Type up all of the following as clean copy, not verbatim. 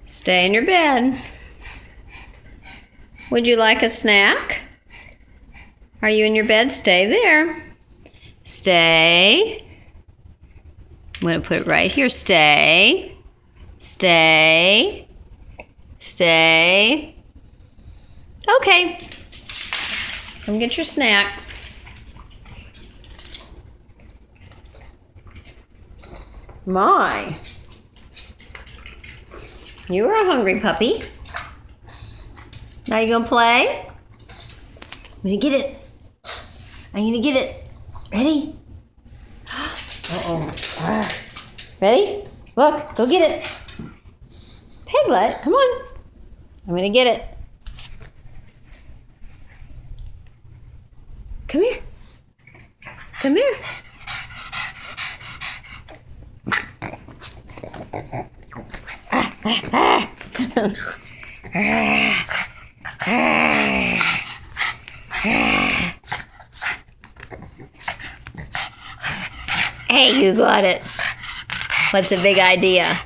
Stay in your bed. Would you like a snack? Are you in your bed? Stay there. Stay. I'm going to put it right here. Stay. Stay. Stay. Okay. Come get your snack. My. You are a hungry puppy. Now you gonna play? I'm gonna get it. I'm gonna get it. Ready? Uh-oh. Ready? Look, go get it. Piglet, come on. I'm gonna get it. Come here. Come here. Hey, you got it. What's the big idea?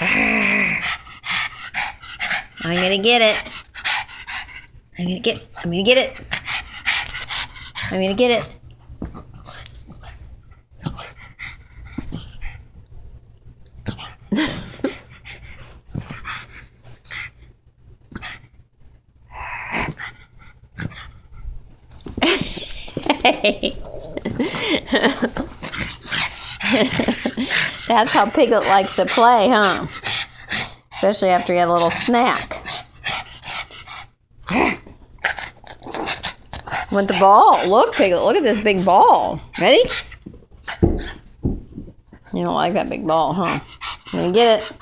I'm gonna get it. I'm gonna get it. I'm gonna get it. Hey. That's how Piglet likes to play, huh? Especially after you have a little snack. Want the ball? Look, Piglet, look at this big ball. Ready? You don't like that big ball, huh? I'm gonna get it.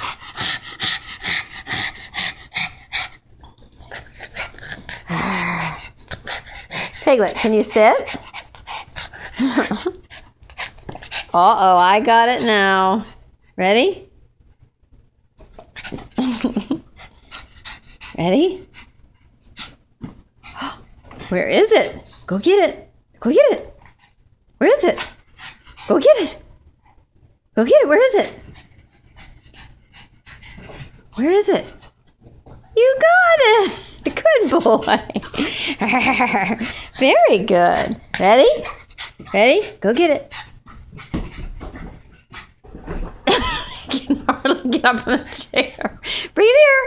Piglet, can you sit? Uh-oh, I got it now. Ready? Ready? Where is it? Go get it. Go get it. Where is it? Go get it. Go get it. Where is it? Where is it? You got it. Good boy. Very good. Ready? Ready? Go get it. I can hardly get up on the chair. Bring it here.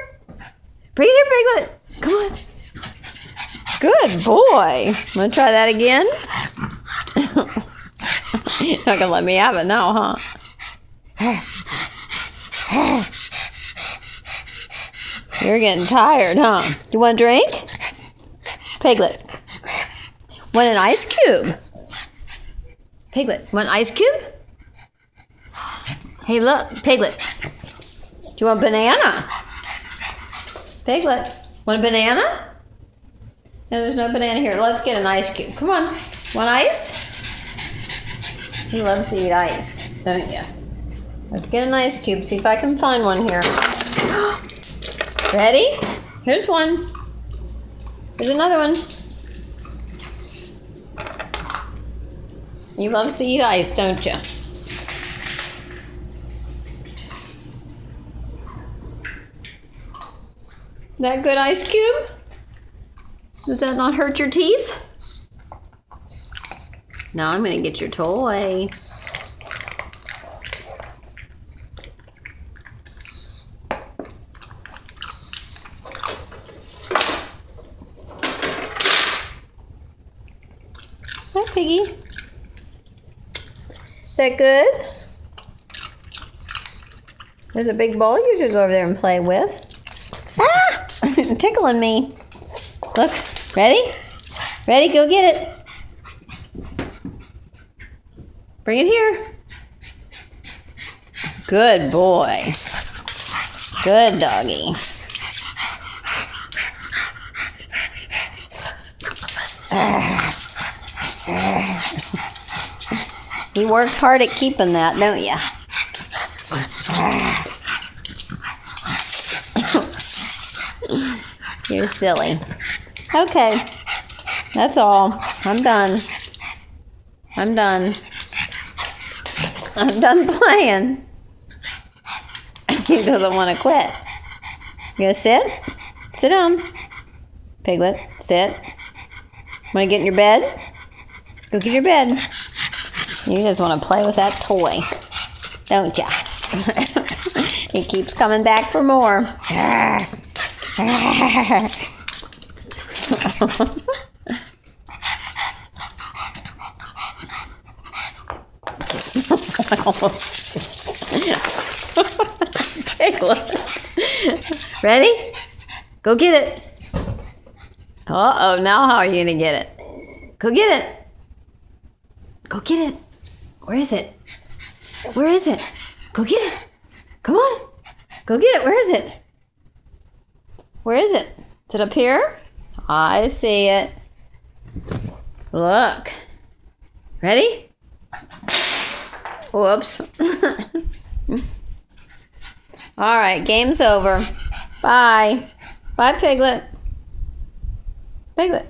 Bring it here, Piglet. Come on. Good boy. Want to try that again? You're not going to let me have it now, huh? You're getting tired, huh? You want a drink? Piglet. Want an ice cube? Piglet, want an ice cube? Hey, look, Piglet. Do you want a banana? Piglet, want a banana? No, there's no banana here. Let's get an ice cube. Come on. Want ice? He loves to eat ice, don't you? Let's get an ice cube. See if I can find one here. Ready? Here's one. Here's another one. He loves to eat ice, don't you? That good ice cube? Does that not hurt your teeth? Now I'm going to get your toy. Hi, Piggy. Is that good? There's a big ball you could go over there and play with. Ah! Tickling me. Look. Ready? Ready? Go get it. Bring it here. Good boy. Good doggy. You worked hard at keeping that, don't you? You're silly. Okay, that's all. I'm done. I'm done. I'm done playing. He doesn't want to quit. You gonna sit? Sit down. Piglet, sit. Want to get in your bed? Go get your bed. You just want to play with that toy, don't ya? He keeps coming back for more. Piglet. Ready? Go get it. Uh-oh, now how are you going to get it? Go get it. Go get it. Where is it? Where is it? Go get it. Come on. Go get it. Where is it? Where is it? Is it up here? I see it. Look. Ready? Whoops. All right, game's over. Bye. Bye, Piglet. Piglet.